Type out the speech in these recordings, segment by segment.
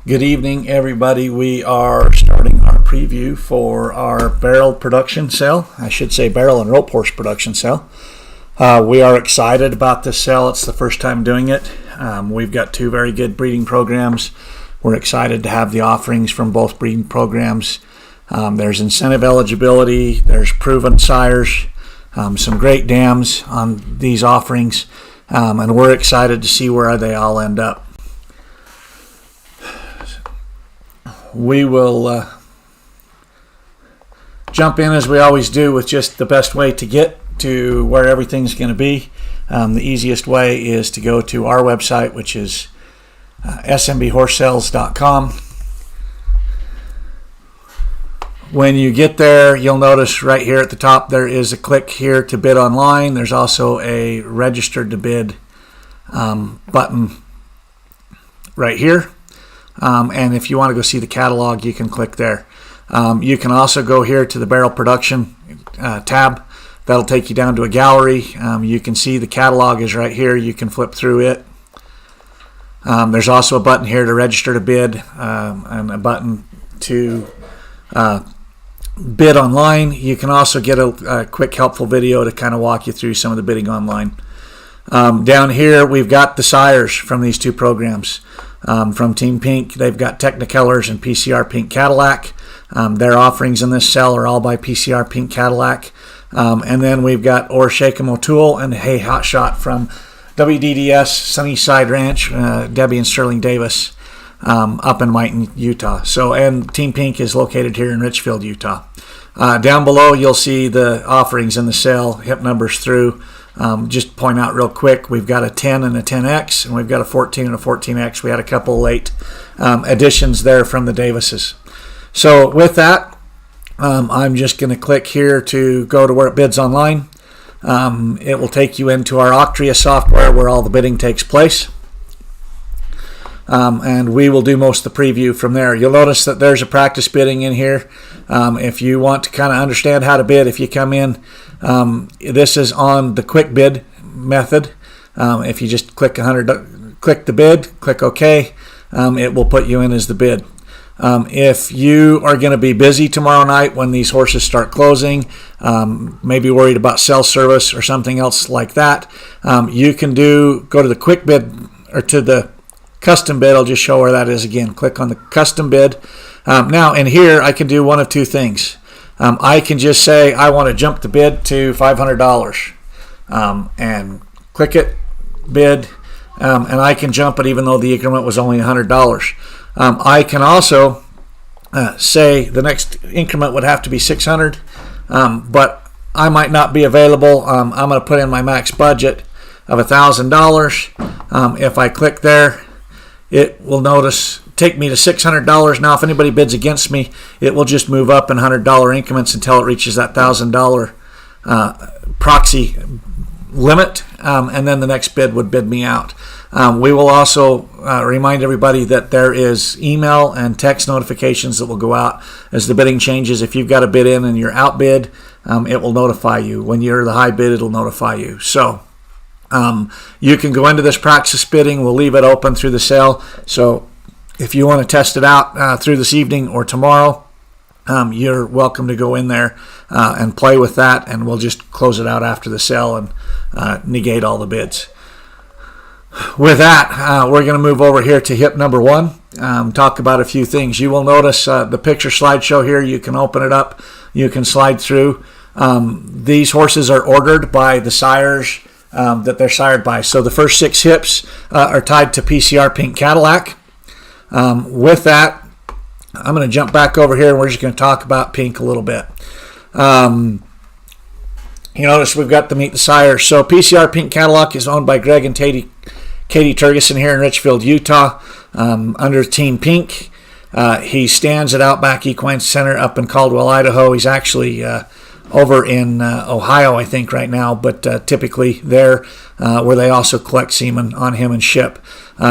Good evening, everybody. We are starting our preview for our barrel production sale. I should say barrel and rope horse production sale. We are excited about this sale. It's the first time doing it. We've got two very good breeding programs. We're excited to have the offerings from both breeding programs. There's incentive eligibility. There's proven sires. Some great dams on these offerings. And we're excited to see where they all end up. We will jump in as we always do with just the best way to get to where everything's going to be. The easiest way is to go to our website, which is smbhorsesales.com. When you get there, you'll notice right here at the top there is a click here to bid online. There's also a registered to bid button right here. And if you want to go see the catalog, you can click there. You can also go here to the barrel production tab. That'll take you down to a gallery. You can see the catalog is right here. You can flip through it. There's also a button here to register to bid and a button to bid online. You can also get a quick helpful video to kind of walk you through some of the bidding online. Down here we've got the sires from these two programs. From Team Pink, they've got Technicolors and PCR Pink Cadillac. Their offerings in this sale are all by PCR Pink Cadillac. And then we've or Shakem O'Toole and Hey Hot Shot from WDDS Sunnyside Ranch, Debbie and Sterling Davis, up in Whiten, Utah. And Team Pink is located here in Richfield, Utah. Down below you'll see the offerings in the sale, hip numbers through. Just point out real quick, we've got a 10 and a 10X, and we've got a 14 and a 14X. We had a couple late additions there from the Davises. So with that, I'm just going to click here to go to where it bids online. It will take you into our Octria software where all the bidding takes place. And we will do most of the preview from there. You'll notice that there's a practice bidding in here. If you want to kind of understand how to bid, if you come in, this is on the quick bid method. If you just click the bid, click OK, it will put you in as the bid. If you are going to be busy tomorrow night when these horses start closing, maybe worried about cell service or something else like that, you can go to the quick bid or to the custom bid. I'll just show where that is again. Click on the custom bid. Now in here I can do one of two things. I can just say I want to jump the bid to $500 and click it, bid, and I can jump it even though the increment was only $100. I can also say the next increment would have to be $600, but I might not be available. I'm going to put in my max budget of $1,000. If I click there, it will take me to $600. Now if anybody bids against me, it will just move up in $100 increments until it reaches that $1,000 proxy limit, and then the next bid would bid me out. We will also remind everybody that there is email and text notifications that will go out as the bidding changes. If you've got a bid in and you're outbid, it will notify you. When you're the high bid, it'll notify you. So you can go into this practice bidding. We'll leave it open through the sale. So if you want to test it out through this evening or tomorrow, you're welcome to go in there and play with that, and we'll just close it out after the sale and negate all the bids. With that, we're going to move over here to hip number one, talk about a few things. You will notice the picture slideshow here. You can open it up. You can slide through. These horses are ordered by the sires that they're sired by. So the first 6 hips are tied to PCR Pink Cadillac. With that, I'm going to jump back over here and we're just going to talk about Pink a little bit. You notice we've got the Meet the Sires. So PCR Pink Cadillac is owned by Greg and Katie Turgeson here in Richfield, Utah, under Team Pink. He stands at Outback Equine Center up in Caldwell, Idaho. He's actually over in Ohio, I think, right now, but typically there where they also collect semen on him and ship.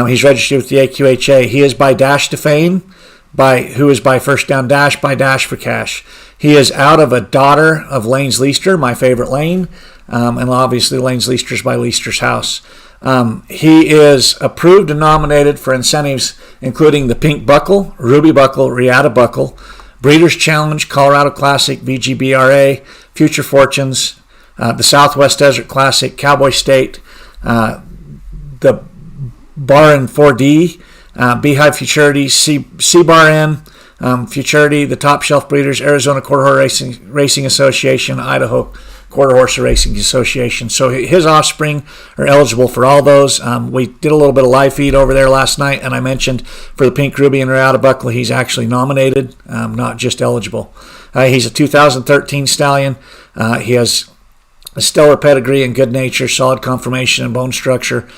He's registered with the AQHA. He is by Dash to Fame, who is by First Down Dash, by Dash for Cash. He is out of a daughter of Lane's Leister, my favorite Lane, and obviously Lane's Leister's by Leister's House. He is approved and nominated for incentives including the Pink Buckle, Ruby Buckle, Regatta Buckle, Breeders' Challenge, Colorado Classic, VGBRA, Future Fortunes, the Southwest Desert Classic, Cowboy State, the Bar N 4D, Beehive Futurity, C-Bar N, Futurity, the Top Shelf Breeders, Arizona Quarter Horse Racing Association, Idaho Quarter Horse Racing Association. So his offspring are eligible for all those. We did a little bit of live feed over there last night, and I mentioned for the Pink Ruby and Regatta Buckle, he's actually nominated, not just eligible. He's a 2013 stallion. He has a stellar pedigree and good nature, solid conformation and bone structure.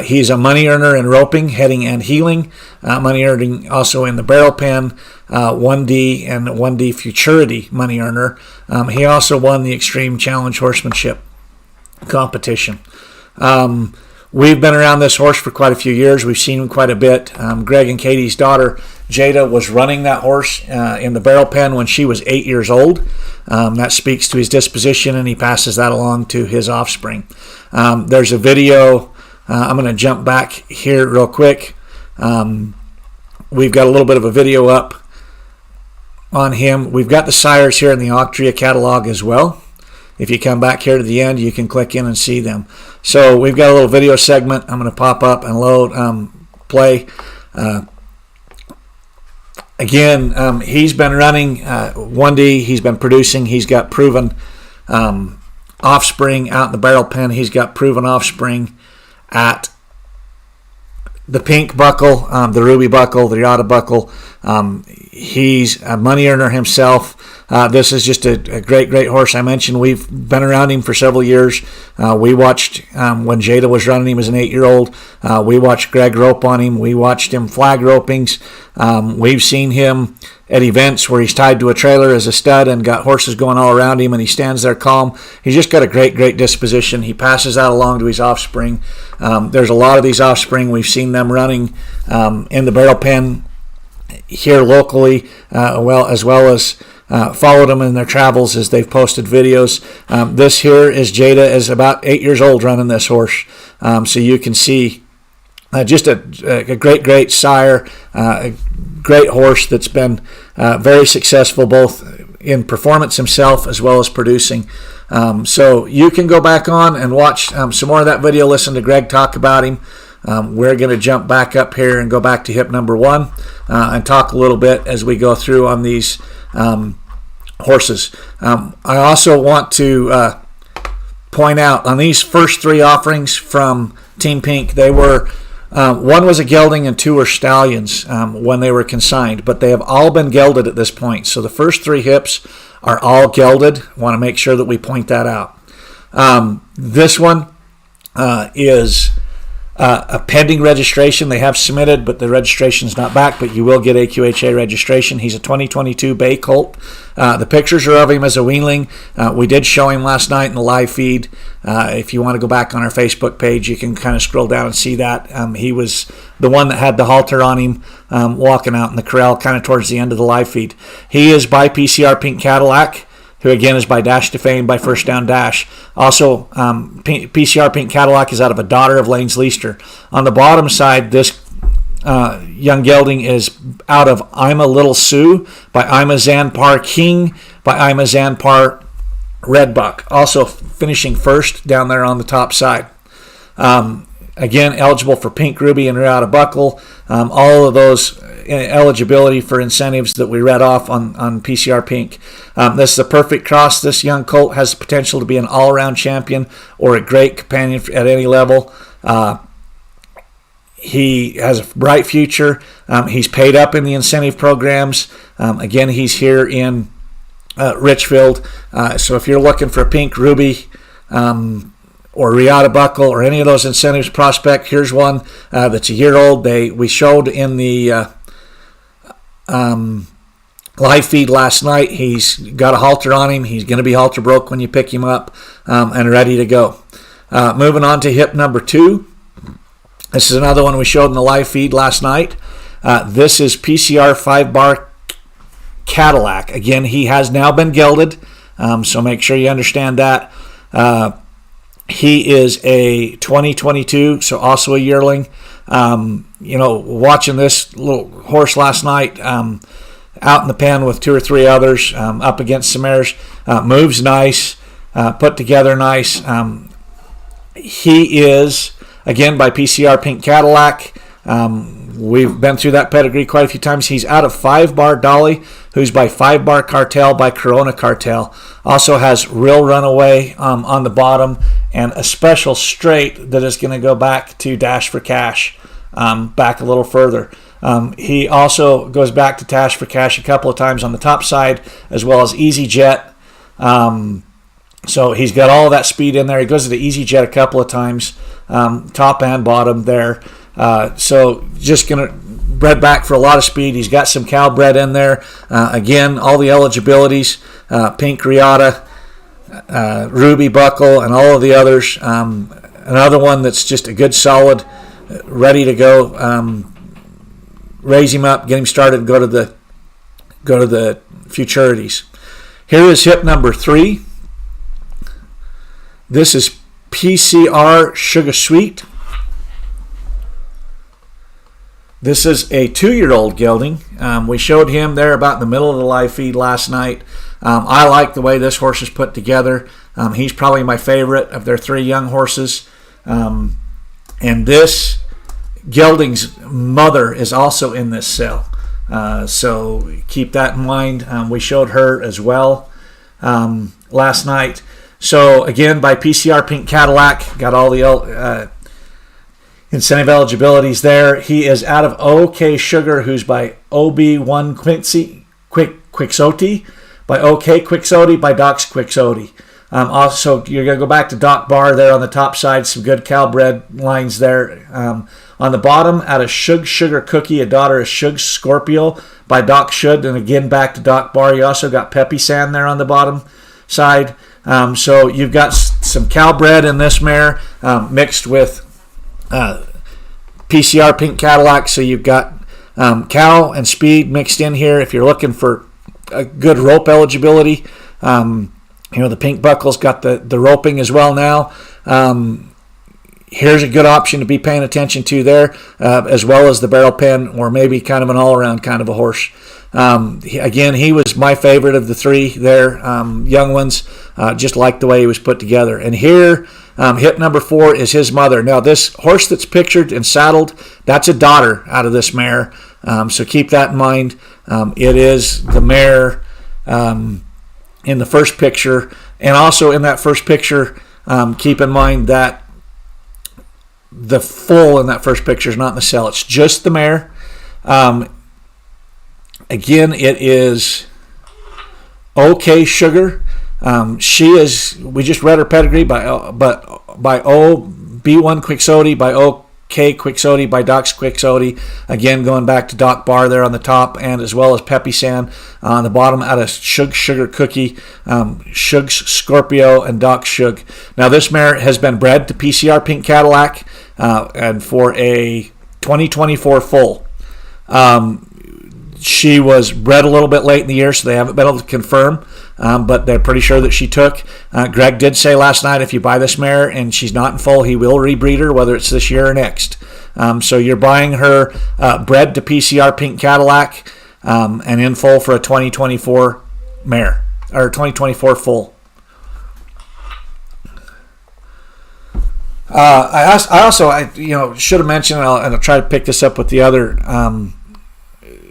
He's a money earner in roping, heading, and heeling. Money earning also in the barrel pen, 1D and 1D Futurity money earner. He also won the Extreme Challenge Horsemanship competition. We've been around this horse for quite a few years. We've seen him quite a bit. Greg and Katie's daughter, Jada, was running that horse in the barrel pen when she was 8 years old. That speaks to his disposition, and he passes that along to his offspring. There's a video. I'm going to jump back here real quick. We've got a little bit of a video up on him. We've got the sires here in the Octria catalog as well. If you come back here to the end, you can click in and see them. So we've got a little video segment. I'm going to pop up and load, play. Again, he's been running 1D. He's been producing. He's got proven offspring out in the barrel pen. He's got proven offspring at the Pink Buckle, the Ruby Buckle, the Regatta Buckle. He's a money earner himself. This is just a great horse. I mentioned we've been around him for several years. We watched when Jada was running him as an 8-year-old. We watched Greg rope on him. We watched him flag ropings. We've seen him at events where he's tied to a trailer as a stud and got horses going all around him, and he stands there calm. He's just got a great disposition. He passes that along to his offspring. There's a lot of these offspring. We've seen them running in the barrel pen here locally, as well as followed them in their travels as they've posted videos. This here is Jada, is about 8 years old running this horse. So you can see just a great sire, a great horse that's been very successful both in performance himself as well as producing. So you can go back on and watch some more of that video, listen to Greg talk about him. We're going to jump back up here and go back to hip number 1 and talk a little bit as we go through on these horses. I also want to point out on these first 3 offerings from Team Pink, they were one was a gelding and 2 were stallions when they were consigned, but they have all been gelded at this point. So the first 3 hips are all gelded. I want to make sure that we point that out. This one is a pending registration. They have submitted, but the registration's not back, but you will get AQHA registration. He's a 2022 Bay Colt. The pictures are of him as a weanling. We did show him last night in the live feed. If you want to go back on our Facebook page, you can kind of scroll down and see that. He was the one that had the halter on him walking out in the corral kind of towards the end of the live feed. He is by PCR Pink Cadillac, who again is by Dash to Fame by First Down Dash. Also, PCR Pink Cadillac is out of a daughter of Lane's Leister. On the bottom side, this young gelding is out of I'm a Little Sue by I'm a Zanpar King by I'm a Zanpar Redbuck. Also finishing first down there on the top side. Again, eligible for Pink Ruby and Regatta Buckle. All of those eligibility for incentives that we read off on PCR Pink. This is a perfect cross. This young colt has the potential to be an all-around champion or a great companion at any level. He has a bright future. He's paid up in the incentive programs. Again, he's here in Richfield. So if you're looking for a Pink Ruby or Regatta Buckle or any of those incentives prospect, here's one that's a year old. We showed in the live feed last night. He's got a halter on him. He's going to be halter broke when you pick him up and ready to go. Moving on to hip number 2. This is another one we showed in the live feed last night. This is PCR 5-bar Cadillac. Again, he has now been gelded, so make sure you understand that. He is a 2022, so also a yearling. Watching this little horse last night, out in the pen with 2 or 3 others, up against some mares, moves nice, put together nice. He is, again, by PCR Pink Cadillac. We've been through that pedigree quite a few times. He's out of 5 Bar Dolly, who's by 5 Bar Cartel by Corona Cartel. Also has Real Runaway on the bottom, and a special straight that is going to go back to Dash for Cash, back a little further. He also goes back to Dash for Cash a couple of times on the top side, as well as Easy Jet. So he's got all of that speed in there. He goes to the Easy Jet a couple of times, top and bottom there. So just going to bred back for a lot of speed. He's got some cow bred in there. Again, all the eligibilities, Pink Riata, Ruby Buckle, and all of the others. Another one that's just a good solid, ready to go. Raise him up, get him started, and go to the futurities. Here is hip number 3. This is PCR Sugar Sweet. This is a 2-year-old gelding. We showed him there about in the middle of the live feed last night. I like the way this horse is put together. He's probably my favorite of their 3 young horses. And this gelding's mother is also in this cell. So keep that in mind. We showed her as well last night. So again, by PCR Pink Cadillac, got all the incentive eligibilities there. He is out of OK Sugar, who's by OB1 Quixote, by OK Quixote, by Doc's Quixote. Also, you're going to go back to Doc Bar there on the top side, some good Calbred lines there. On the bottom, out of Shug Sugar Cookie, a daughter of Shug Scorpio, by Doc Shud, and again back to Doc Bar. You also got Peppy Sand there on the bottom side. So you've got some Calbred in this mare, mixed with PCR Pink Cadillac. So you've got cow and speed mixed in here. If you're looking for a good rope eligibility, the Pink Buckle's got the roping as well now. Here's a good option to be paying attention to there, as well as the barrel pen, or maybe kind of an all-around kind of a horse. He was my favorite of the 3 there, young ones. Just like the way he was put together. And here, hip number 4 is his mother. Now, this horse that's pictured and saddled, that's a daughter out of this mare. So keep that in mind. It is the mare in the first picture. And also in that first picture, keep in mind that the foal in that first picture is not in the cell. It's just the mare. Again, it is OK Sugar. We just read her pedigree by OB1 Quixote, by OK Quixote, by Doc's Quixote. Again, going back to Doc Bar there on the top, and as well as Peppy Sand on the bottom, out of Shug Sugar Cookie, Shug's Scorpio, and Doc Shug. Now, this mare has been bred to PCR Pink Cadillac, and for a 2024 foal. She was bred a little bit late in the year, so they haven't been able to confirm, but they're pretty sure that she took. Greg did say last night, if you buy this mare and she's not in foal, he will rebreed her, whether it's this year or next. So you're buying her bred to PCR Pink Cadillac and in foal for a 2024 mare, or 2024 foal. I also should have mentioned, and I'll try to pick this up with the other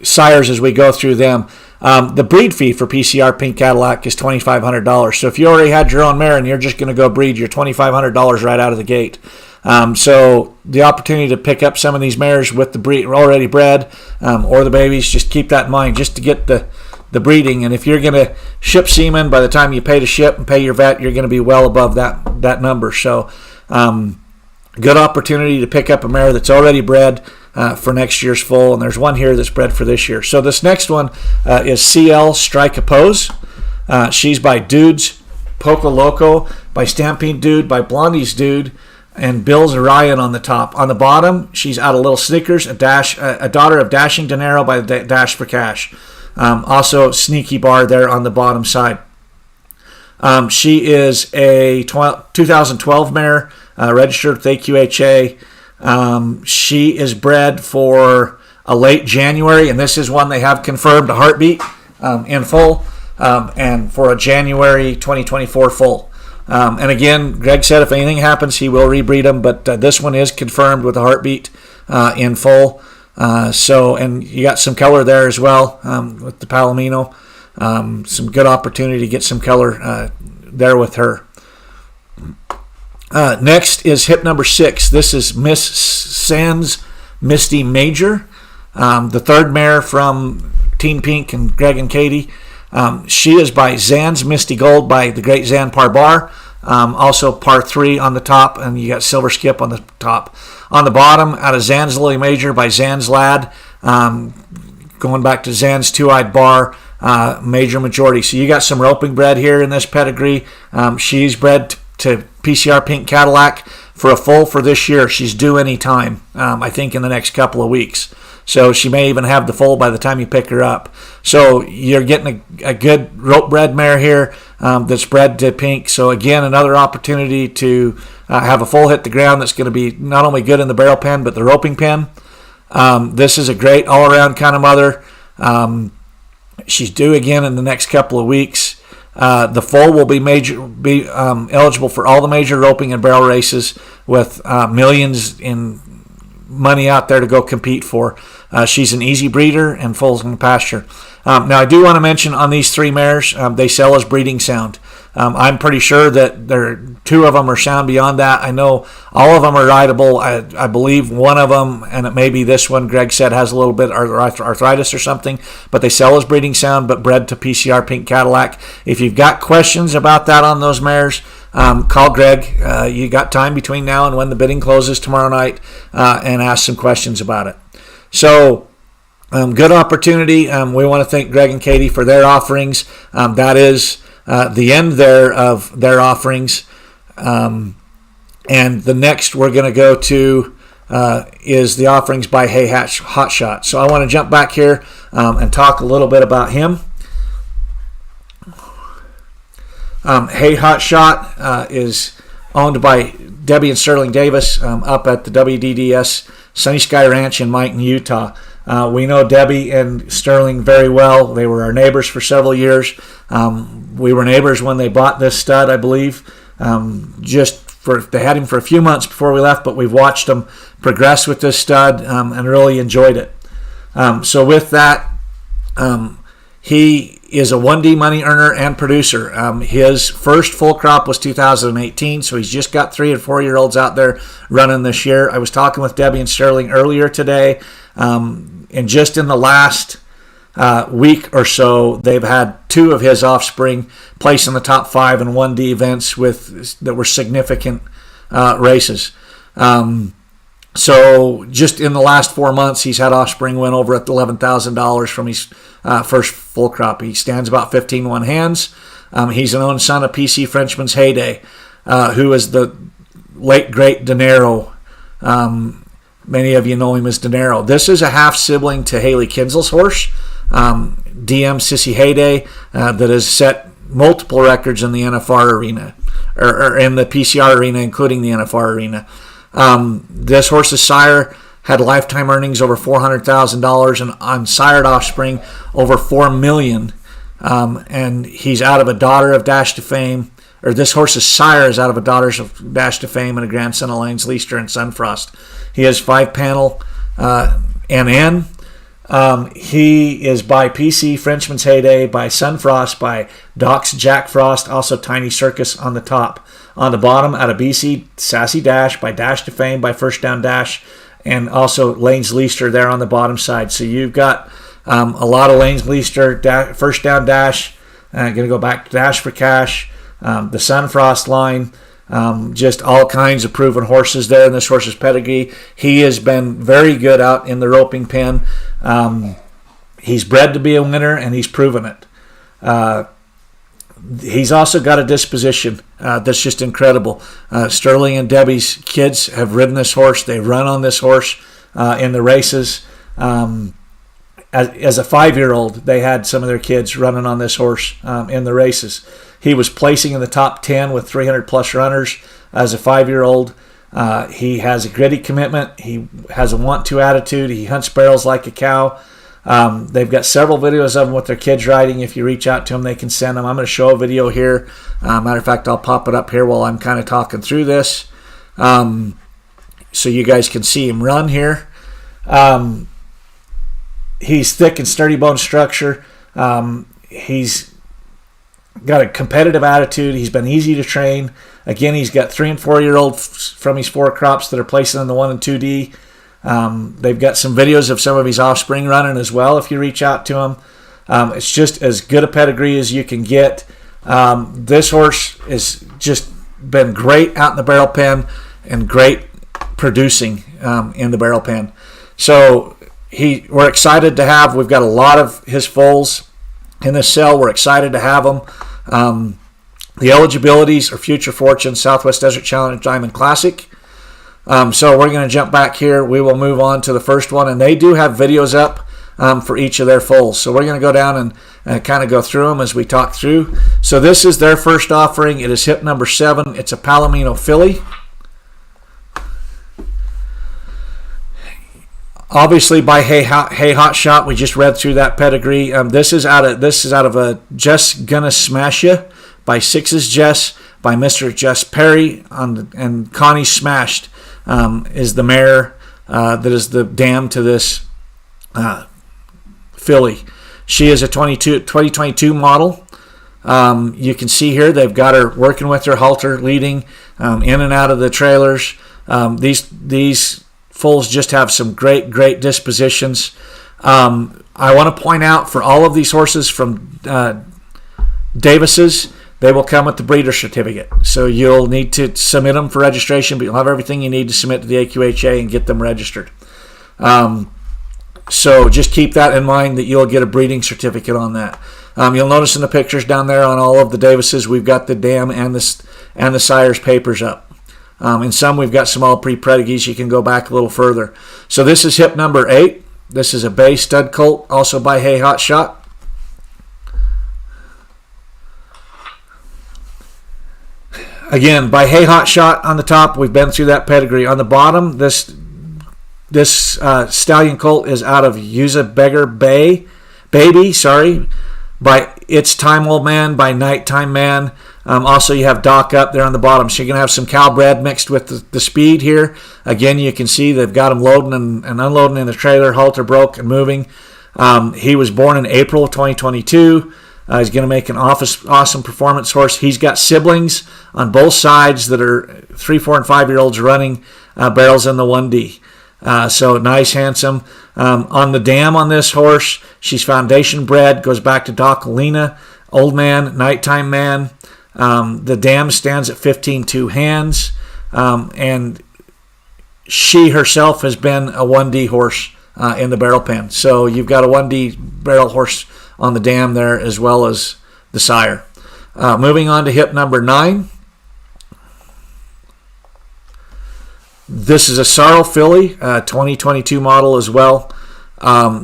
sires as we go through them. The breed fee for PCR Pink Cadillac is $2,500. So if you already had your own mare and you're just going to go breed, you're $2,500 right out of the gate. So the opportunity to pick up some of these mares with the breed already bred, or the babies, just keep that in mind, just to get the breeding. And if you're going to ship semen, by the time you pay to ship and pay your vet, you're going to be well above that number. So good opportunity to pick up a mare that's already bred for next year's foal, and there's one here that's bred for this year. So this next one is CL Strike a Pose. She's by Dudes Poco Loco, by Stampede Dude, by Blondie's Dude, and Bill's Orion on the top. On the bottom, she's out of Little Sneakers, a daughter of Dashing Dinero by Dash for Cash. Also Sneaky Bar there on the bottom side. She is a 2012 mare, registered with AQHA. She is bred for a late January, and this is one they have confirmed a heartbeat in full, and for a January 2024 full. And again, Greg said if anything happens, he will rebreed them, but this one is confirmed with a heartbeat in full. And you got some color there as well with the Palomino. Some good opportunity to get some color there with her. Next is hip number 6. This is Miss Sands Misty Major, the third mare from Team Pink and Greg and Katie. She is by Zan's Misty Gold by the great Zan Parbar. Also par 3 on the top, and you got Silver Skip on the top. On the bottom, out of Zan's Lily Major by Zan's Lad, going back to Zan's Two-Eyed Bar, major majority. So you got some roping bred here in this pedigree. She's bred to PCR Pink Cadillac for a full for this year. She's due any time, I think in the next couple of weeks. So she may even have the full by the time you pick her up. So you're getting a good rope bred mare here that's bred to Pink. So again, another opportunity to have a full hit the ground that's going to be not only good in the barrel pen, but the roping pen. This is a great all-around kind of mother. She's due again in the next couple of weeks. The foal will be eligible for all the major roping and barrel races with millions in money out there to go compete for. She's an easy breeder and foal's in the pasture. Now, I do want to mention on these 3 mares, they sell as breeding sound. I'm pretty sure that 2 of them are sound beyond that. I know all of them are rideable. I believe one of them, and it may be this one, Greg said has a little bit of arthritis or something, but they sell as breeding sound, but bred to PCR Pink Cadillac. If you've got questions about that on those mares, call Greg. You got time between now and when the bidding closes tomorrow night, and ask some questions about it. So, good opportunity. We want to thank Greg and Katie for their offerings. That is the end there of their offerings. And the next we're going to go to is the offerings by Hey Hotshot. So I want to jump back here and talk a little bit about him. Hey Hotshot is owned by Debbie and Sterling Davis up at the WDDS Sunny Sky Ranch in Mighton, Utah. We know Debbie and Sterling very well. They were our neighbors for several years. We were neighbors when they bought this stud, I believe. They had him for a few months before we left, but we've watched him progress with this stud and really enjoyed it. So with that, he is a 1D money earner and producer. His first full crop was 2018, so he's just got 3 and 4-year-olds out there running this year. I was talking with Debbie and Sterling earlier today, and just in the last week or so, they've had 2 of his offspring place in the top 5 in 1D events that were significant races. So just in the last 4 months, he's had offspring win over at $11,000 from his first full crop. He stands about 15-1 hands. He's an own son of PC Frenchman's Heyday, who is the late great Dinero. Many of you know him as Dinero. This is a half-sibling to Haley Kinsel's horse, DM Sissy Heyday, that has set multiple records in the NFR arena, or in the PCR arena, including the NFR arena. This horse's sire had lifetime earnings over $400,000 and on sired offspring over $4 million. And he's out of a daughter of Dash to Fame, or this horse's sire is out of a daughter of Dash to Fame and a grandson of Lanes Leister and Sunfrost. He has 5-panel NN. He is by PC Frenchman's Heyday, by Sunfrost, by Doc's Jack Frost, also Tiny Circus on the top. On the bottom, out of BC, Sassy Dash, by Dash to Fame, by First Down Dash, and also Lanes Leister there on the bottom side. So you've got a lot of Lanes Leister, First Down Dash, going to go back to Dash for Cash, the Sunfrost line, just all kinds of proven horses there in this horse's pedigree. He has been very good out in the roping pen. He's bred to be a winner, and he's proven it. He's also got a disposition that's just incredible. Sterling and Debbie's kids have ridden this horse. They run on this horse in the races. as a 5-year-old, they had some of their kids running on this horse in the races. He was placing in the top 10 with 300 plus runners as a 5-year-old. He has a gritty commitment. He has a want-to attitude. He hunts barrels like a cow. They've got several videos of them with their kids riding. If you reach out to them, they can send them. I'm going to show a video here. Matter of fact, I'll pop it up here while I'm kind of talking through this, so you guys can see him run here. He's thick and sturdy bone structure. He's got a competitive attitude. He's been easy to train. Again, he's got 3 and 4 year old from his 4 crops that are placing in the 1 and 2D. They've got some videos of some of his offspring running as well if you reach out to him. It's just as good a pedigree as you can get. This horse has just been great out in the barrel pen and great producing in the barrel pen. So we're excited to have. We've got a lot of his foals in this cell. We're excited to have them. The eligibilities are Future Fortune, Southwest Desert Challenge, Diamond Classic. So we're going to jump back here. We will move on to the first one, and they do have videos up for each of their foals. So we're going to go down and kind of go through them as we talk through. So this is their first offering. It is hip number 7. It's a Palomino filly. Obviously by Hey Hot Shot, we just read through that pedigree. This is out of a Just Gonna Smash Ya by Six's Jess, by Mr. Jess Perry, and Connie Smashed is the mare that is the dam to this filly. She is a 2022 model. You can see here they've got her working with her halter, leading in and out of the trailers. These foals just have some great dispositions. I want to point out for all of these horses from Davis's, they will come with the breeder certificate. So you'll need to submit them for registration, but you'll have everything you need to submit to the AQHA and get them registered. So just keep that in mind, that you'll get a breeding certificate on that. You'll notice in the pictures down there on all of the Davis's, we've got the dam and the sire's papers up. In some, we've got some all pre-predigies. You can go back a little further. So this is hip number 8. This is a bay stud colt, also by Hey Hot Shot. Again, by Hey Hot Shot on the top. We've been through that pedigree. On the bottom, this stallion colt is out of Yuza Beggar Baby, by It's Time Old Man, by Nighttime Man. Also, you have Doc up there on the bottom. So you're going to have some cow bred mixed with the speed here. Again, you can see they've got him loading and unloading in the trailer. Halter broke and moving. He was born in April of 2022. He's going to make an awesome performance horse. He's got siblings on both sides that are 3, 4, and 5-year-olds running barrels in the 1D. So nice, handsome. On the dam on this horse, she's foundation bred. Goes back to Doc Alina, Old Man, Nighttime Man. The dam stands at 15-2 hands, and she herself has been a 1D horse in the barrel pen. So you've got a 1D barrel horse on the dam there as well as the sire. Moving on to hip number 9. This is a Sorrel filly, 2022 model as well.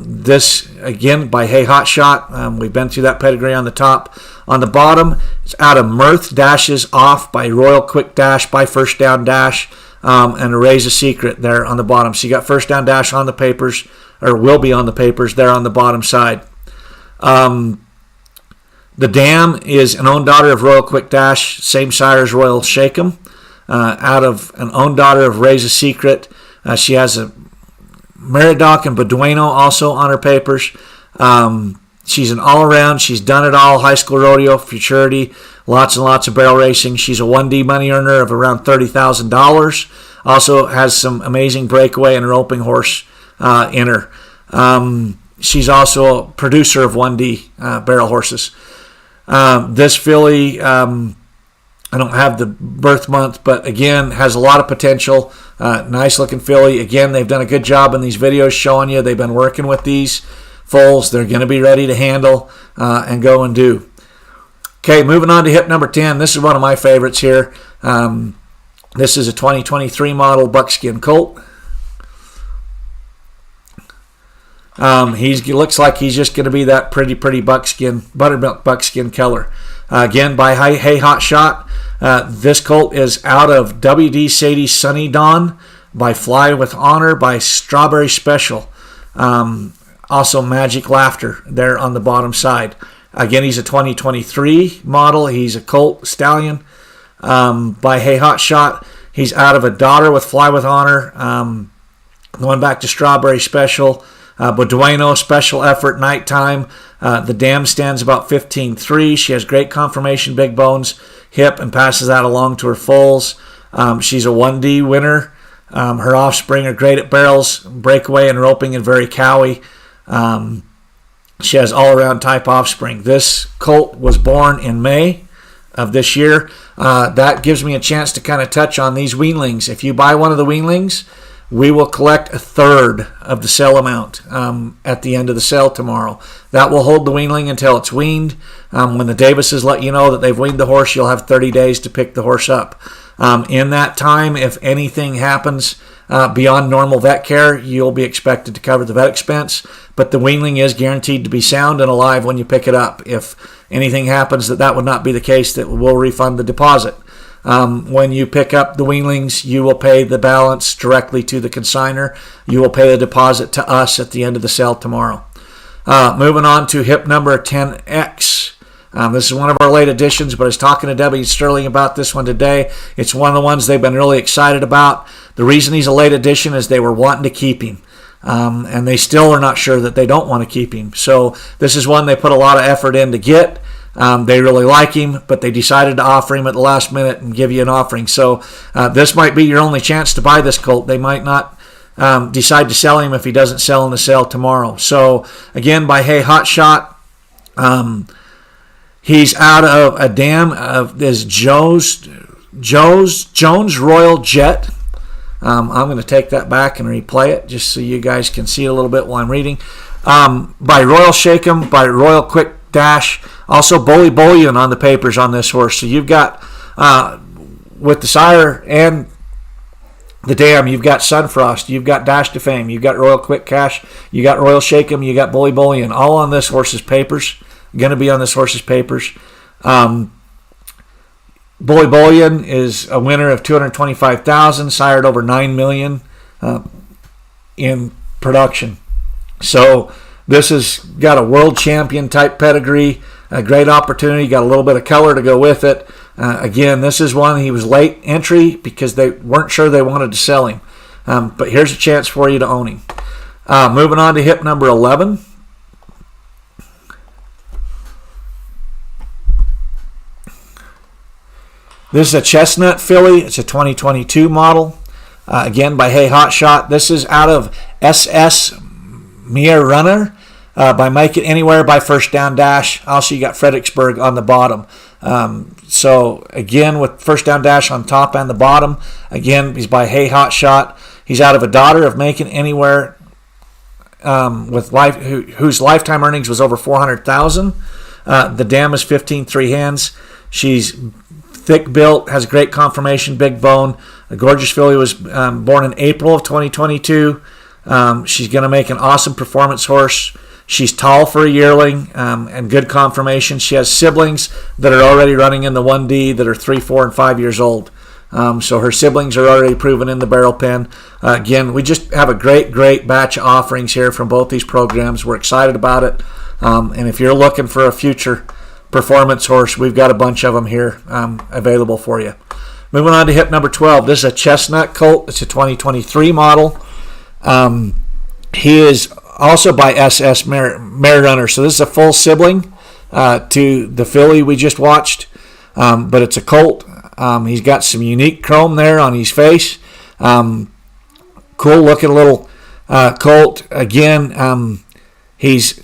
This, again, by Hey Hot Shot. We've been through that pedigree on the top. On the bottom, it's out of Mirth Dashes Off by Royal Quick Dash, by First Down Dash, and Erase a Secret there on the bottom. So you got First Down Dash on the papers, or will be on the papers there on the bottom side. The dam is an own daughter of Royal Quick Dash, same sire as Royal Shake'em, out of an own daughter of Raise a Secret. She has a Meridoc and Beduino also on her papers. She's an all-around. She's done it all. High school rodeo, futurity, lots and lots of barrel racing. She's a 1D money earner of around $30,000. Also has some amazing breakaway and roping horse in her. She's also a producer of 1D barrel horses. This filly, I don't have the birth month, but again, has a lot of potential. Nice looking filly. Again, they've done a good job in these videos showing you. They've been working with these foals. They're going to be ready to handle and go and do. Okay, moving on to hip number 10. This is one of my favorites here. This is a 2023 model buckskin colt. He looks like he's just going to be that pretty buttermilk buckskin color. Again, by Hey Hot Shot. This colt is out of W.D. Sadie's Sunny Dawn, by Fly with Honor, by Strawberry Special. Also Magic Laughter there on the bottom side. Again, he's a 2023 model. He's a colt stallion by Hey Hot Shot. He's out of a daughter with Fly with Honor. Going back to Strawberry Special. Beduino Special Effort Nighttime. The dam stands about 15.3. She has great conformation, big bones, hip, and passes that along to her foals. She's a 1D winner. Her offspring are great at barrels, breakaway, and roping, and very cowy. She has all-around type offspring. This colt was born in May of this year. That gives me a chance to kind of touch on these weanlings. If you buy one of the weanlings, we will collect a third of the sale amount at the end of the sale tomorrow. That will hold the weanling until it's weaned. When the Davises let you know that they've weaned the horse, you'll have 30 days to pick the horse up. In that time, if anything happens beyond normal vet care, you'll be expected to cover the vet expense. But the weanling is guaranteed to be sound and alive when you pick it up. If anything happens that would not be the case, that we'll refund the deposit. When you pick up the weanlings, you will pay the balance directly to the consignor. You will pay the deposit to us at the end of the sale tomorrow. Moving on to hip number 10X. This is one of our late additions, but I was talking to Debbie Sterling about this one today. It's one of the ones they've been really excited about. The reason he's a late addition is they were wanting to keep him. And they still are not sure that they don't want to keep him. So this is one they put a lot of effort in to get. They really like him, but they decided to offer him at the last minute and give you an offering. So this might be your only chance to buy this colt. They might not decide to sell him if he doesn't sell in the sale tomorrow. So again, by Hey Hot Shot, he's out of a dam of this Jones Royal Jet. I'm going to take that back and replay it just so you guys can see it a little bit while I'm reading. By Royal Shakem, by Royal Quick Dash, also Bully Bullion on the papers on this horse. So you've got, with the sire and the dam, you've got Sunfrost, you've got Dash to Fame, you've got Royal Quick Cash, you got Royal Shakem, you got Bully Bullion, all on this horse's papers. Going to be on this horse's papers. Bully Bullion is a winner of $225,000, sired over $9 million in production. So this has got a world champion type pedigree, a great opportunity, got a little bit of color to go with it. Again, this is one he was late entry because they weren't sure they wanted to sell him. But here's a chance for you to own him. Moving on to hip number 11. This is a chestnut filly. It's a 2022 model. Again, by Hey Hot Shot. This is out of SS Mere Runner by Make It Anywhere by First Down Dash. Also, you got Fredericksburg on the bottom. So, again, with First Down Dash on top and the bottom. Again, he's by Hey Hot Shot. He's out of a daughter of Make It Anywhere whose lifetime earnings was over $400,000. The dam is 15.3 hands. She's thick built, has great conformation, big bone. A gorgeous filly, was born in April of 2022. She's going to make an awesome performance horse. She's tall for a yearling and good conformation. She has siblings that are already running in the 1D that are 3, 4, and 5 years old. So her siblings are already proven in the barrel pen. Again, we just have a great batch of offerings here from both these programs. We're excited about it. And if you're looking for a future performance horse, we've got a bunch of them here available for you. Moving on to hip number 12. This is a chestnut colt. It's a 2023 model. He is also by SS Mare Runner. So this is a full sibling to the filly we just watched. But it's a colt. He's got some unique chrome there on his face. Cool looking little colt. Again, he's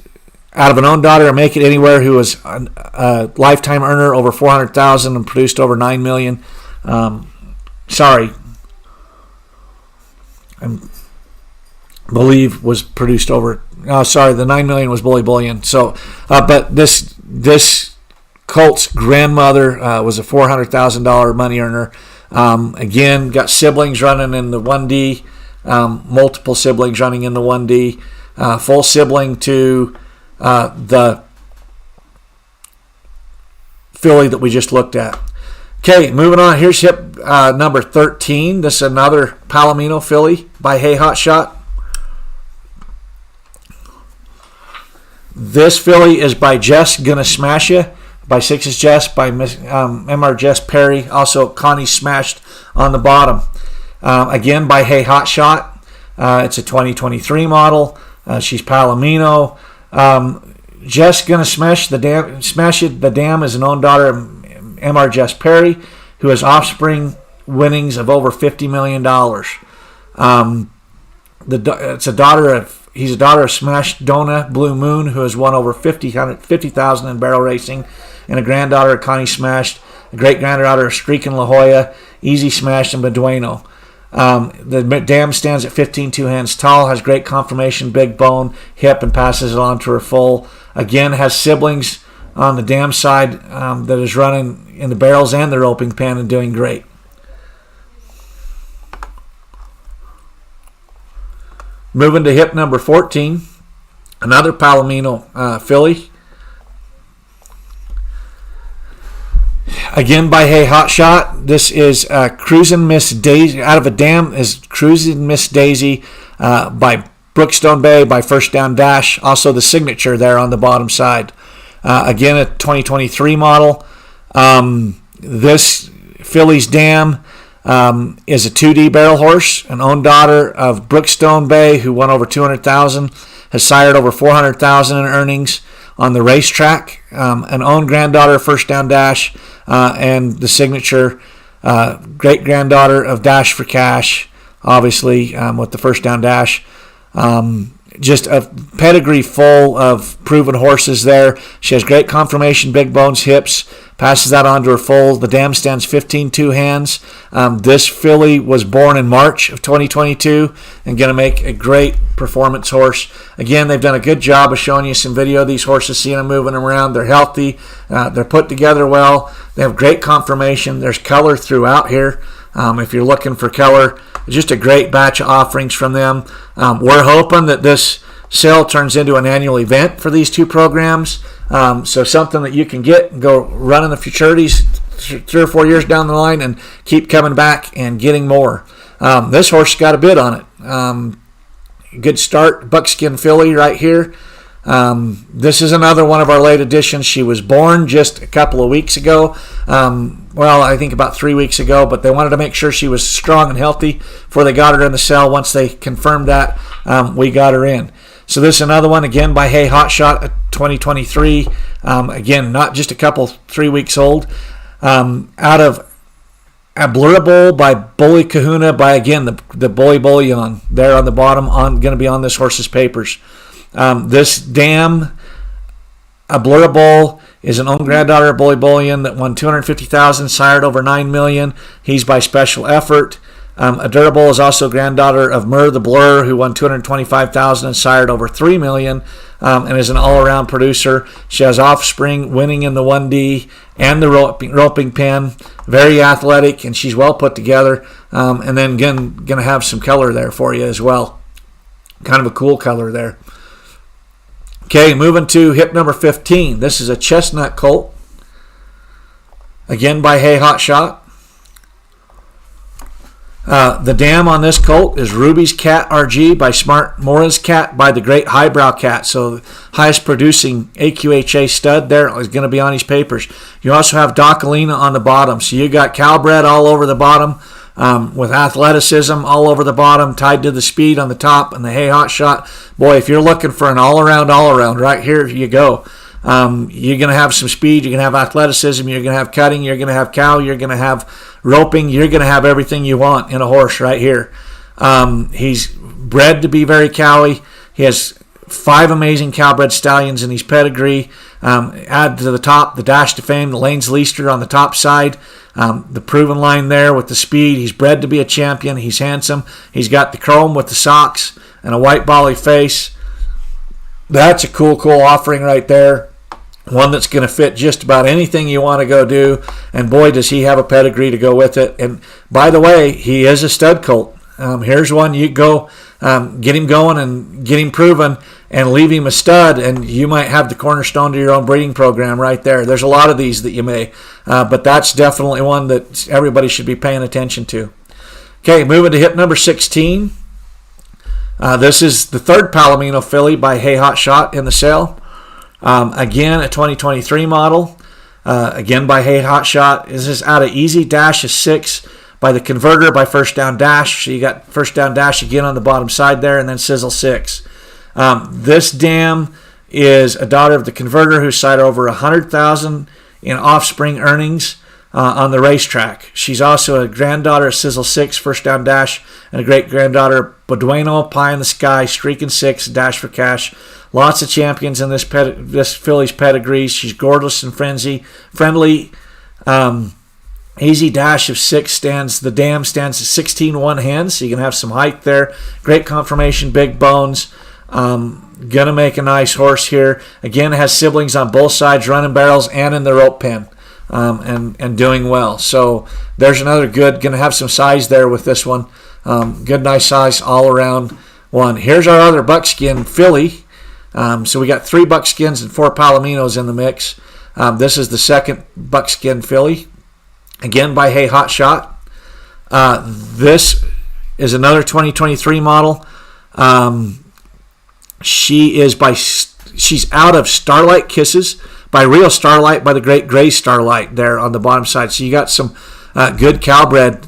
out of an own daughter of Make It Anywhere, who was a lifetime earner over $400,000 and produced over $9 million. Believe was produced over. The $9 million was Bully Bullion. So, but this colt's grandmother was a $400,000 money earner. Again, got siblings running in the 1D. Multiple siblings running in the 1D. full sibling to the filly that we just looked at. Okay, moving on. Here's hip number 13. This is another Palomino filly by Hey Hot Shot. This filly is by Jess Gonna Smash Ya, by Six's Jess, by MR Jess Perry. Also, Connie Smashed on the bottom. Again, by Hey Hot Shot. It's a 2023 model. She's Palomino. Jess Gonna Smash the Dam is an own daughter of MR Jess Perry, who has offspring winnings of over $50 million. He's a daughter of Smash Donna Blue Moon, who has won over $50,000 in barrel racing, and a granddaughter of Connie Smashed, a great granddaughter of Streakin' La Jolla, Easy Smashed, and Beduino. The dam stands at 15 2 hands tall, has great conformation, big bone, hip, and passes it on to her foal. Again, has siblings on the dam side that is running in the barrels and the roping pen and doing great. Moving to hip number 14, another Palomino filly. Again by Hey Hot Shot. This is Cruisin' Miss Daisy. Out of a Dam is Cruisin' Miss Daisy by Brookstone Bay, by First Down Dash. Also the signature there on the bottom side. Again, a 2023 model. This filly's dam is a 2D barrel horse, an own daughter of Brookstone Bay, who won over $200,000, has sired over $400,000 in earnings on the racetrack. An own granddaughter of First Down Dash, and the signature great granddaughter of Dash for Cash, obviously with the First Down Dash. Just a pedigree full of proven horses there. She has great conformation, big bones, hips, passes that on to her foal. The dam stands 15 2 hands. This filly was born in March of 2022 and going to make a great performance horse. Again, they've done a good job of showing you some video of these horses, seeing them moving around. They're healthy. They're put together well. They have great conformation. There's color throughout here. If you're looking for color, just a great batch of offerings from them. We're hoping that this sale turns into an annual event for these two programs. So something that you can get and go run in the futurities 3 or 4 years down the line and keep coming back and getting more. This horse got a bid on it. Good start, buckskin filly right here. This is another one of our late additions. She was born just a couple of weeks ago. Well, I think about 3 weeks ago, but they wanted to make sure she was strong and healthy before they got her in the cell. Once they confirmed that, we got her in. So this is another one, again, by Hey Hot Shot, 2023. Again, not just a couple, 3 weeks old. Out of Ablurable by Bully Kahuna, by, again, the Bully Bullion there on the bottom, going to be on this horse's papers. This dam, Ablurable, is an own granddaughter of Bully Bullion that won $250,000, sired over $9 million. He's by Special Effort. Adorable is also granddaughter of Mur the Blur, who won $225,000 and sired over $3 million, and is an all-around producer. She has offspring winning in the 1D and the roping pen. Very athletic, and she's well put together. And then again, going to have some color there for you as well. Kind of a cool color there. Okay, moving to hip number 15. This is a chestnut colt. Again by Hey Hot Shot. The dam on this colt is Ruby's Cat RG by Smart Mora's Cat by the Great Highbrow Cat. So the highest producing AQHA stud there is going to be on his papers. You also have Docalina on the bottom. So you got Calbred all over the bottom. With athleticism all over the bottom, tied to the speed on the top, and the Hey Hot Shot. Boy, if you're looking for an all-around, right here you go. You're going to have some speed, you're going to have athleticism, you're going to have cutting, you're going to have cow, you're going to have roping, you're going to have everything you want in a horse right here. He's bred to be very cowy. He has 5 amazing Calbred stallions in his pedigree. Add to the top the Dash to Fame, the Lane's Leaster on the top side. The proven line there with the speed. He's bred to be a champion. He's handsome. He's got the chrome with the socks and a white bolly face. That's a cool offering right there. One that's going to fit just about anything you want to go do. And boy, does he have a pedigree to go with it. And by the way, he is a stud colt. Here's one you go get him going and get him proven and leave him a stud, and you might have the cornerstone to your own breeding program right there. There's a lot of these that you may, but that's definitely one that everybody should be paying attention to. Okay, moving to hip number 16. This is the third Palomino filly by Hey Hot Shot in the sale. Again, a 2023 model. Again by Hey Hot Shot. This is out of Easy Dash of 6 by the Converter by First Down Dash. So you got First Down Dash again on the bottom side there, and then Sizzle 6. This dam is a daughter of the Converter who cited over 100,000 in offspring earnings on the racetrack. She's also a granddaughter of Sizzle 6, First Down Dash, and a great-granddaughter of Badueno, Pie in the Sky, Streaking 6, Dash for Cash. Lots of champions in this filly's pedigree. She's gorgeous and friendly. Easy Dash of 6 the dam stands at 16 one hands, so you can have some height there. Great conformation, big bones. Gonna make a nice horse here. Again, has siblings on both sides, running barrels and in the rope pen, and doing well. So there's another good, gonna have some size there with this one. Good, nice size all around one. Here's our other buckskin filly. So we got 3 buckskins and 4 Palominos in the mix. This is the second buckskin filly, again by Hey Hot Shot. This is another 2023 model. She's out of Starlight Kisses by Real Starlight by the Great Gray Starlight there on the bottom side. So you got some good Calbred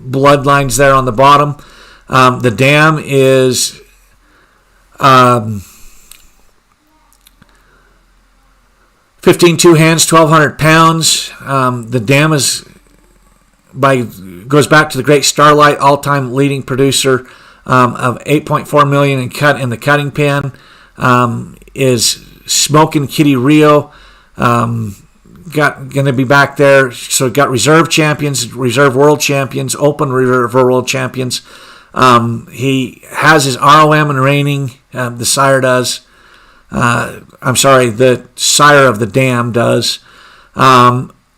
bloodlines there on the bottom. The dam is 15 two hands, 1,200 pounds. The dam goes back to the Great Starlight, all-time leading producer of $8.4 million in the cutting pen. Is Smoking Kitty Rio. Going to be back there. So got reserve champions, reserve world champions, open reserve world champions. He has his ROM and reigning. The sire does. The sire of the dam does.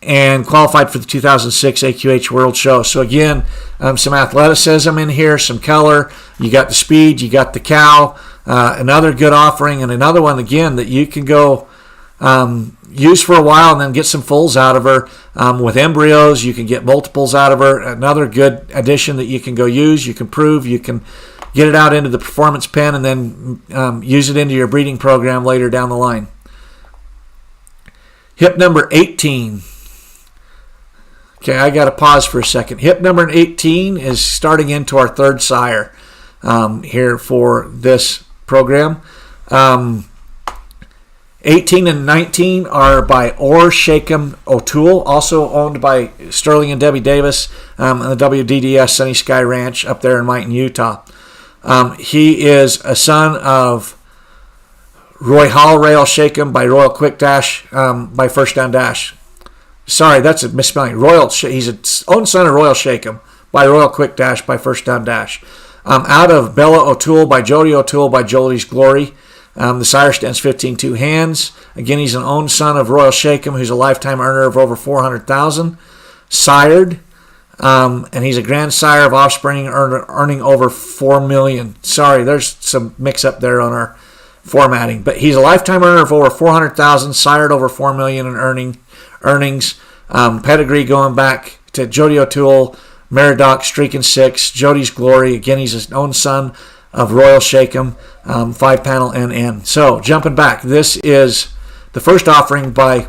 And qualified for the 2006 AQH World Show. So again, some athleticism in here, some color. You got the speed, you got the cow. Another good offering, and another one again that you can go use for a while and then get some foals out of her. With embryos, you can get multiples out of her. Another good addition that you can go use. You can prove, you can get it out into the performance pen and then use it into your breeding program later down the line. Hip number 18. Okay, I got to pause for a second. Hip number 18 is starting into our third sire here for this program. 18 and 19 are by Orr Shakem O'Toole, also owned by Sterling and Debbie Davis and the WDDS Sunny Sky Ranch up there in Mighton, Utah. He is a son of Roy Hall Rail Shakem by Royal Quick Dash by First Down Dash. Sorry, that's a misspelling. He's an own son of Royal Shakem by Royal Quick Dash by First Down Dash. Out of Bella O'Toole by Jody O'Toole by Jody's Glory. The sire stands 15 two hands. Again, he's an own son of Royal Shakem, who's a lifetime earner of over 400,000. Sired, and he's a grandsire of offspring earning over 4 million. Sorry, there's some mix-up there on our formatting. But he's a lifetime earner of over 400,000, sired over 4 million in earnings. Pedigree going back to Jody O'Toole, Meridoc, Streaking 6, Jody's Glory. Again, he's his own son of Royal Shakem, 5-panel NN. So, jumping back, this is the first offering by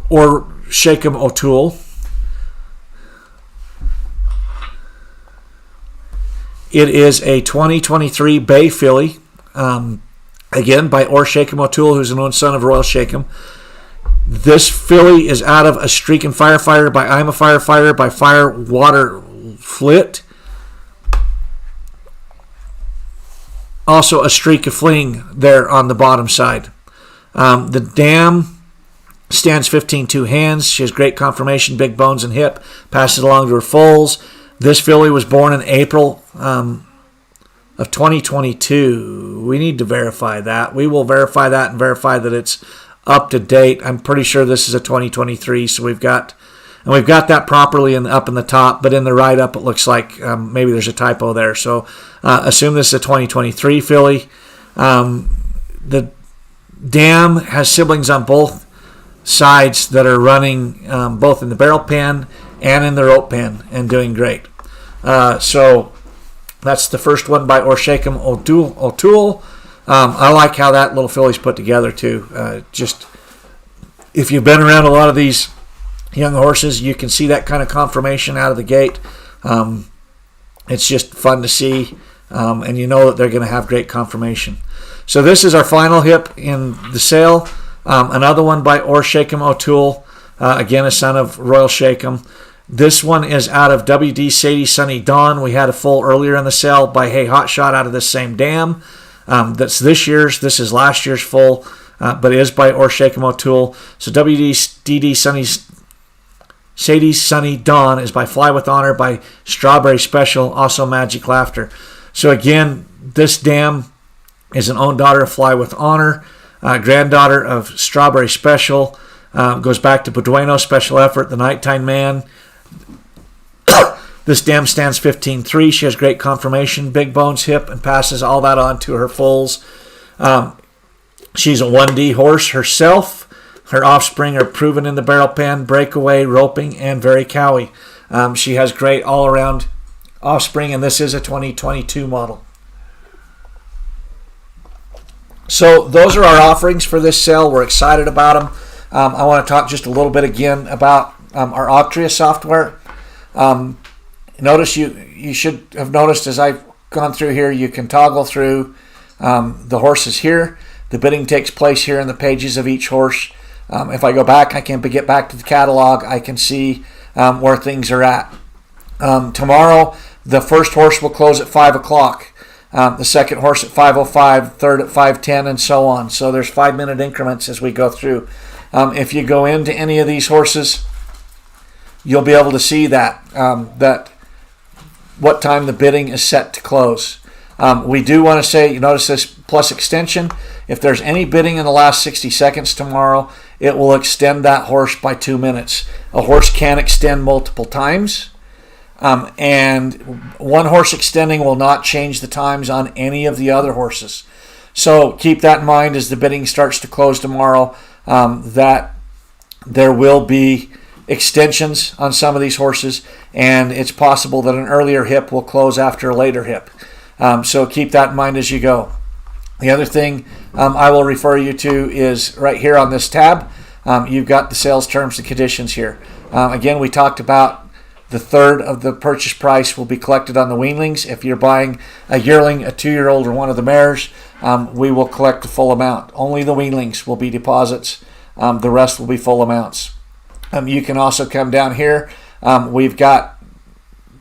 Orr Shakem O'Toole. It is a 2023 Bay filly, again by Orr Shakem O'Toole, who's an own son of Royal Shakem. This filly is out of A Streaking Firefighter by I'm a Firefighter by Firewater Flit. Also a Streak of Fling there on the bottom side. The dam stands 15 two hands. She has great conformation, big bones and hip. Passes along to her foals. This filly was born in April of 2022. We need to verify that. We will verify that and verify that it's up to date. I'm pretty sure this is a 2023, so we've got And we've got that properly up in the top, but in the write-up it looks like maybe there's a typo there. So assume this is a 2023 filly. The dam has siblings on both sides that are running both in the barrel pen and in the rope pen and doing great. So that's the first one by Orshakem O'Toole. I like how that little filly's put together too. Just if you've been around a lot of these young horses, you can see that kind of confirmation out of the gate. It's just fun to see, and you know that they're going to have great confirmation. So this is our final hip in the sale. Another one by Orshakem O'Toole, again a son of Royal Shakem. This one is out of WD Sadie Sunny Dawn. We had a foal earlier in the sale by Hey Hotshot out of this same dam. That's this year's. This is last year's foal, but it is by Orshakem O'Toole. So WD Sadie Sunny Dawn is by Fly With Honor by Strawberry Special, also Magic Laughter. So again, this dam is an own daughter of Fly With Honor, granddaughter of Strawberry Special, goes back to Beduino Special Effort, The Nighttime Man. This dam stands 15-3. She has great confirmation, big bones hip, and passes all that on to her foals. She's a 1D horse herself. Her offspring are proven in the barrel pen, breakaway, roping, and very cowy. She has great all-around offspring, and this is a 2022 model. So those are our offerings for this sale. We're excited about them. I want to talk just a little bit again about our Octria software. Notice you should have noticed as I've gone through here, you can toggle through the horses here. The bidding takes place here in the pages of each horse. If I go back, I can get back to the catalog. I can see where things are at. Tomorrow, the first horse will close at 5 o'clock. The second horse at 5:05, third at 5:10, and so on. So there's 5-minute increments as we go through. If you go into any of these horses, you'll be able to see that what time the bidding is set to close. We do want to say, you notice this plus extension. If there's any bidding in the last 60 seconds tomorrow, it will extend that horse by 2 minutes. A horse can extend multiple times. And one horse extending will not change the times on any of the other horses. So keep that in mind as the bidding starts to close tomorrow, that there will be extensions on some of these horses, and it's possible that an earlier hip will close after a later hip. So keep that in mind as you go. The other thing I will refer you to is right here on this tab. You've got the sales terms and conditions here. Again, we talked about the third of the purchase price will be collected on the weanlings. If you're buying a yearling, a 2-year-old, or one of the mares, we will collect the full amount. Only the weanlings will be deposits. The rest will be full amounts. You can also come down here. We've got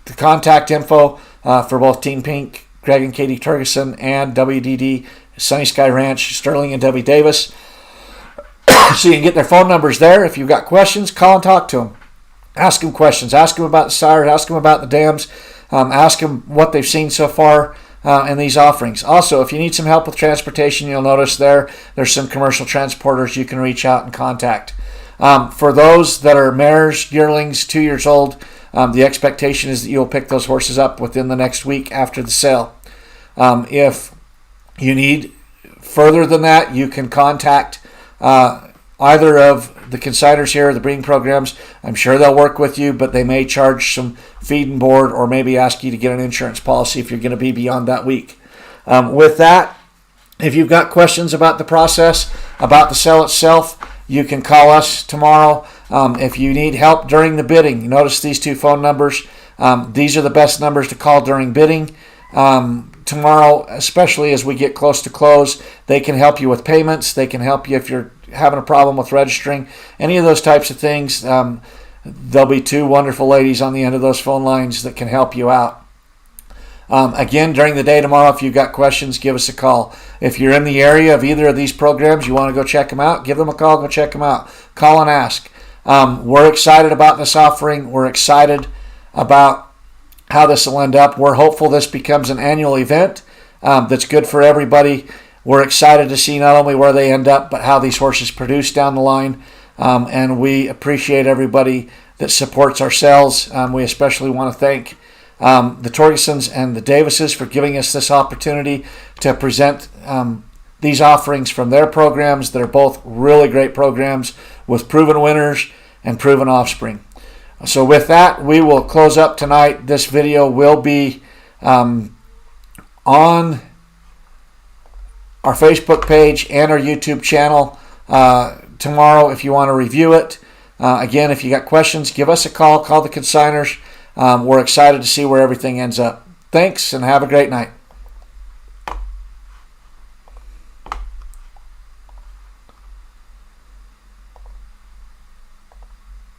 the contact info for both Team Pink, Greg and Katie Turgeson, and WDD Sunny Sky Ranch, Sterling and Debbie Davis. So you can get their phone numbers there. If you've got questions, call and talk to them. Ask them questions. Ask them about the sires. Ask them about the dams. Ask them what they've seen so far in these offerings. Also, if you need some help with transportation, you'll notice there's some commercial transporters you can reach out and contact. For those that are mares, yearlings, 2 years old, the expectation is that you'll pick those horses up within the next week after the sale. If you need further than that, you can contact either of the consigners here, the breeding programs. I'm sure they'll work with you, but they may charge some feed and board or maybe ask you to get an insurance policy if you're going to be beyond that week. With that, if you've got questions about the process, about the sale itself, you can call us tomorrow. If you need help during the bidding, you notice these two phone numbers. These are the best numbers to call during bidding. Tomorrow, especially as we get close to close, they can help you with payments. They can help you if you're having a problem with registering, any of those types of things. There'll be two wonderful ladies on the end of those phone lines that can help you out. Again, during the day tomorrow, if you've got questions, give us a call. If you're in the area of either of these programs, you want to go check them out, give them a call, go check them out. Call and ask. We're excited about this offering. We're excited about how this will end up. We're hopeful this becomes an annual event that's good for everybody. We're excited to see not only where they end up, but how these horses produce down the line. And we appreciate everybody that supports our sales. We especially want to thank the Torgesons and the Davises for giving us this opportunity to present these offerings from their programs that are both really great programs with proven winners and proven offspring. So with that, we will close up tonight. This video will be on our Facebook page and our YouTube channel tomorrow if you want to review it. Again, if you got questions, give us a call. Call the consigners. We're excited to see where everything ends up. Thanks, and have a great night.